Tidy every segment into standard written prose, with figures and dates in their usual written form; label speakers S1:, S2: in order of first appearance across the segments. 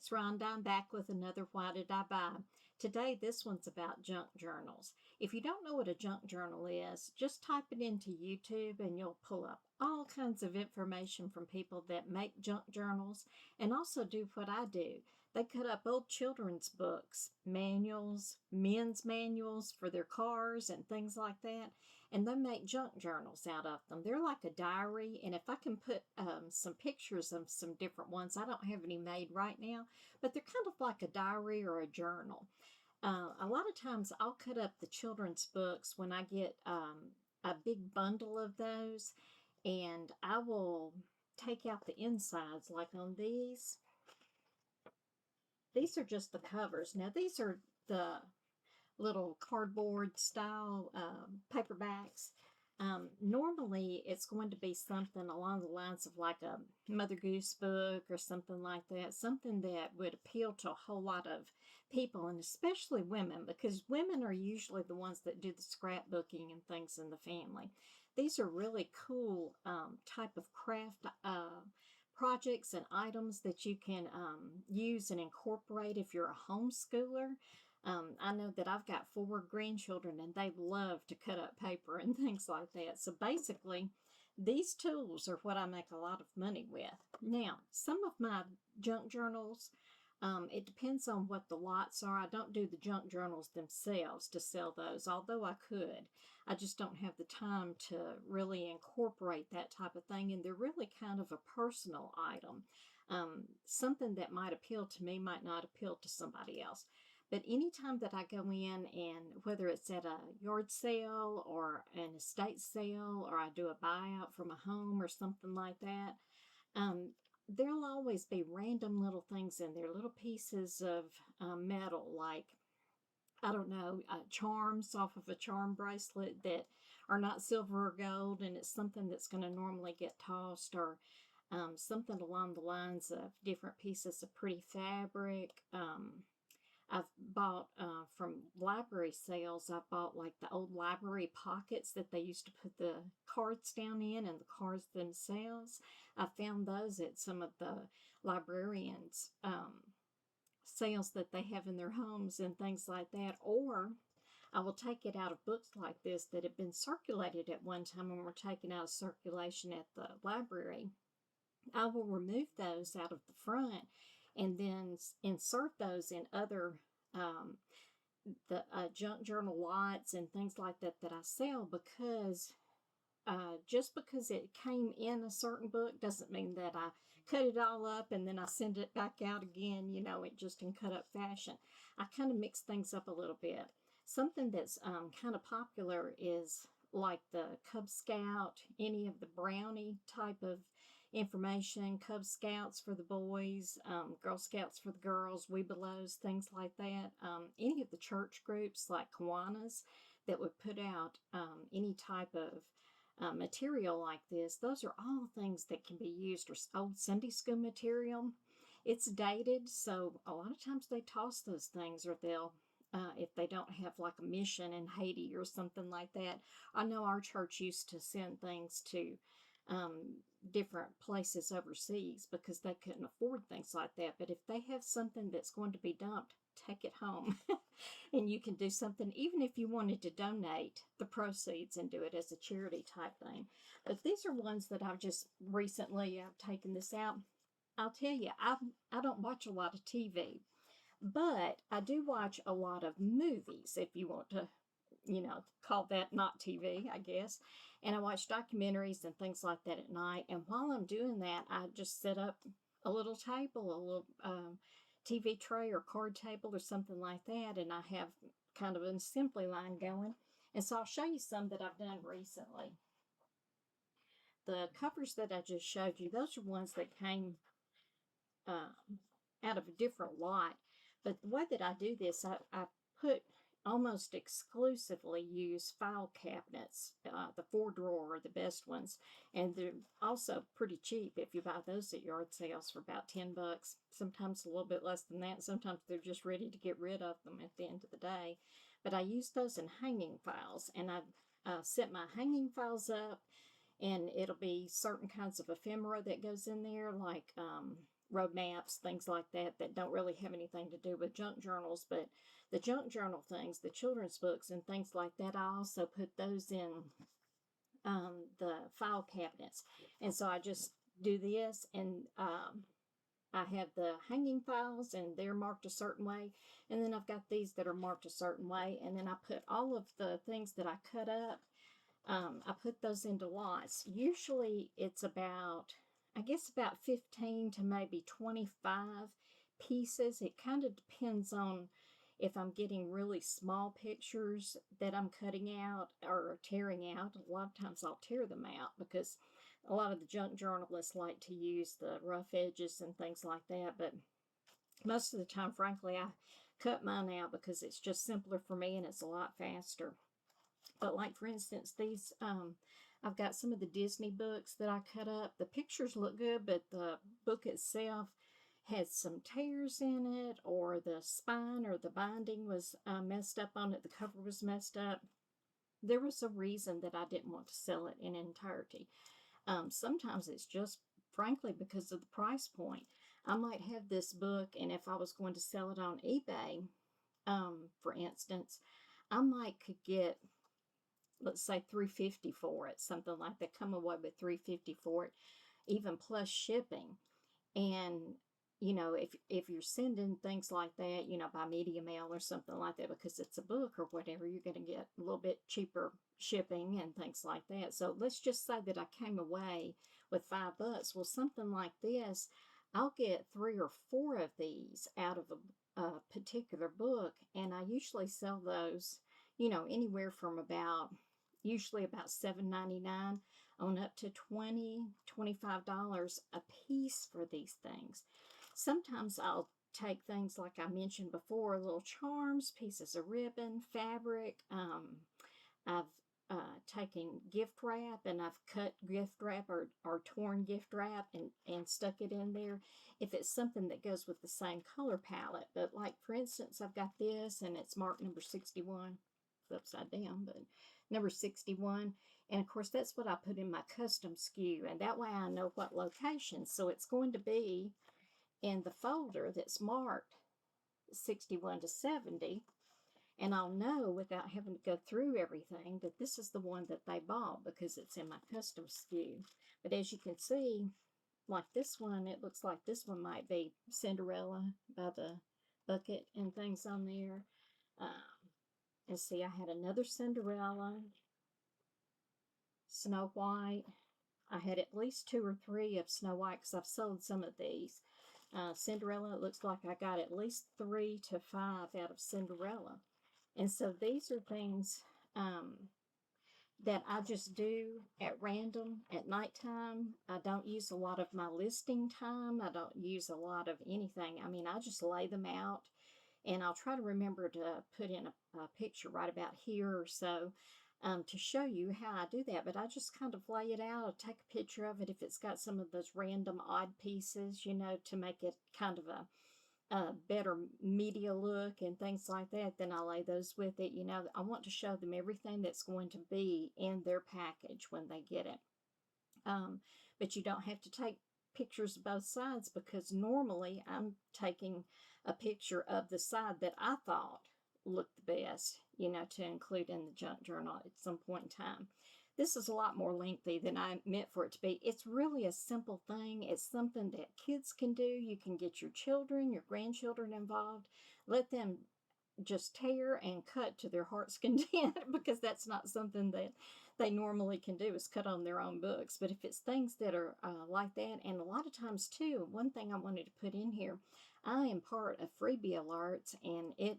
S1: it's Rhonda. I'm back with another Why Did I Buy? Today, this one's about junk journals. If you don't know what a junk journal is, just type it into YouTube and you'll pull up all kinds of information from people that make junk journals and also do what I do. They cut up old children's books, manuals, men's manuals for their cars and things like that, and they make junk journals out of them. They're like a diary, and if I can put some pictures of some different ones, I don't have any made right now, but they're kind of like a diary or a journal. A lot of times I'll cut up the children's books when I get a big bundle of those, and I will take out the insides, like on these. These are just the covers. Now, these are the little cardboard style paperbacks. Normally, it's going to be something along the lines of like a Mother Goose book or something like that, something that would appeal to a whole lot of people, and especially women, because women are usually the ones that do the scrapbooking and things in the family. These are really cool type of craft projects and items that you can use and incorporate if you're a homeschooler. I know that I've got 4 grandchildren and they love to cut up paper and things like that. So basically, these tools are what I make a lot of money with. Now, some of my junk journals, it depends on what the lots are. I don't do the junk journals themselves to sell those, although I could. I just don't have the time to really incorporate that type of thing, and they're really kind of a personal item. Something that might appeal to me might not appeal to somebody else. But anytime that I go in, and whether it's at a yard sale or an estate sale, or I do a buyout from a home or something like that, there'll always be random little things in there, little pieces of metal, like, I don't know, charms off of a charm bracelet that are not silver or gold, and it's something that's going to normally get tossed, or something along the lines of different pieces of pretty fabric. I've bought from library sales, I bought like the old library pockets that they used to put the cards down in, and the cards themselves. I found those at some of the librarians' sales that they have in their homes and things like that. Or I will take it out of books like this that have been circulated at one time and were taken out of circulation at the library. I will remove those out of the front and then insert those in other the junk journal lots and things like that that I sell, because just because it came in a certain book doesn't mean that I cut it all up and then I send it back out again, it just in cut up fashion. I kind of mix things up a little bit. Something that's kind of popular is like the Cub Scout, any of the brownie type of information, Cub Scouts for the boys, Girl Scouts for the girls, Webelos, things like that. Any of the church groups like Kiwanis that would put out any type of material like this, those are all things that can be used, or old Sunday school material. It's dated, so a lot of times they toss those things, or they'll if they don't have like a mission in Haiti or something like that. I know our church used to send things to different places overseas because they couldn't afford things like that. But if they have something that's going to be dumped, take it home. And you can do something, even if you wanted to donate the proceeds and do it as a charity type thing. But these are ones that I've just recently taken this out. I'll tell you, I don't watch a lot of TV. But I do watch a lot of movies, if you want to, call that not TV, I guess. And I watch documentaries and things like that at night. And while I'm doing that, I just set up a little table, a little TV tray or card table or something like that. And I have kind of an assembly line going. And so I'll show you some that I've done recently. The covers that I just showed you, those are ones that came out of a different lot. But the way that I do this, I put almost exclusively use file cabinets. The 4-drawer are the best ones. And they're also pretty cheap if you buy those at yard sales for about $10. Sometimes a little bit less than that. Sometimes they're just ready to get rid of them at the end of the day. But I use those in hanging files. And I set my hanging files up. And it'll be certain kinds of ephemera that goes in there, like road maps, things like that, that don't really have anything to do with junk journals. But the junk journal things, the children's books and things like that, I also put those in the file cabinets. And so I just do this, and I have the hanging files, and they're marked a certain way. And then I've got these that are marked a certain way. And then I put all of the things that I cut up, I put those into lots. Usually it's about, I guess, about 15 to maybe 25 pieces. It kind of depends on if I'm getting really small pictures that I'm cutting out or tearing out. A lot of times I'll tear them out because a lot of the junk journalists like to use the rough edges and things like that. But most of the time, frankly, I cut mine out because it's just simpler for me and it's a lot faster. But like, for instance, these, I've got some of the Disney books that I cut up. The pictures look good, but the book itself had some tears in it, or the spine or the binding was messed up on it. The cover was messed up. There was a reason that I didn't want to sell it in entirety. Sometimes it's just, frankly, because of the price point. I might have this book, and if I was going to sell it on eBay, for instance, I might could get, let's say, $350 for it, something like that. Come away with $350 for it, even plus shipping. And you know, if you're sending things like that, you know, by media mail or something like that, because it's a book or whatever, you're going to get a little bit cheaper shipping and things like that. So let's just say that I came away with $5. Well, something like this, I'll get 3 or 4 of these out of a particular book, and I usually sell those, you know, anywhere from usually about $7.99 on up to $20-$25 a piece for these things. Sometimes I'll take things like I mentioned before, little charms, pieces of ribbon, fabric. I've taken gift wrap, and I've cut gift wrap or torn gift wrap and stuck it in there if it's something that goes with the same color palette. But like, for instance, I've got this, and it's marked number 61. It's upside down, but number 61. And of course, that's what I put in my custom SKU, and that way I know what location. So it's going to be in the folder that's marked 61 to 70, and I'll know without having to go through everything that this is the one that they bought because it's in my custom SKU. But as you can see, like this one, it looks like this one might be Cinderella by the bucket and things on there. And see, I had another Cinderella, Snow White. I had at least 2 or 3 of Snow White because I've sold some of these. Cinderella, it looks like I got at least 3 to 5 out of Cinderella. And so these are things that I just do at random at nighttime. I don't use a lot of my listing time. I don't use a lot of anything. I mean, I just lay them out, and I'll try to remember to put in a picture right about here or so to show you how I do that. But I just kind of lay it out. I'll take a picture of it if it's got some of those random odd pieces, you know, to make it kind of a better media look and things like that. Then I lay those with it. You know, I want to show them everything that's going to be in their package when they get it. But you don't have to take pictures of both sides, because normally I'm taking a picture of the side that I thought looked the best, you know, to include in the junk journal at some point in time. This is a lot more lengthy than I meant for it to be. It's really a simple thing. It's something that kids can do. You can get your children, your grandchildren involved. Let them just tear and cut to their heart's content, because that's not something that they normally can do, is cut on their own books. But if it's things that are like that, and a lot of times too, one thing I wanted to put in here, I am part of freebie alerts, and it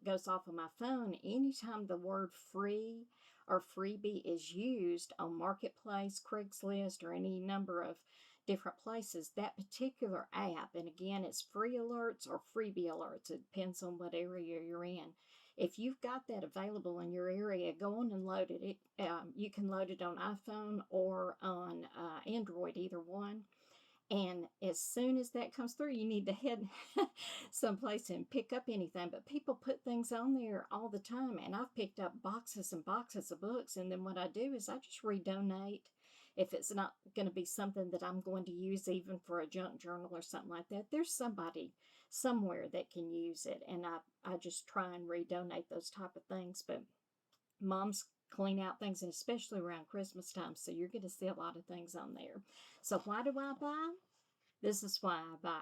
S1: goes off of my phone anytime the word free or freebie is used on Marketplace, Craigslist, or any number of different places. That particular app, and again, it's free alerts or freebie alerts, it depends on what area you're in. If you've got that available in your area, go on and load it. You can load it on iPhone or on Android, either one. And as soon as that comes through, you need to head someplace and pick up anything. But people put things on there all the time, and I've picked up boxes and boxes of books. And then what I do is I just redonate if it's not going to be something that I'm going to use even for a junk journal or something like that, there's somebody somewhere that can use it. And I just try and redonate those type of things. But moms clean out things, and especially around Christmas time, so you're going to see a lot of things on there. So why do I buy? This is why I buy.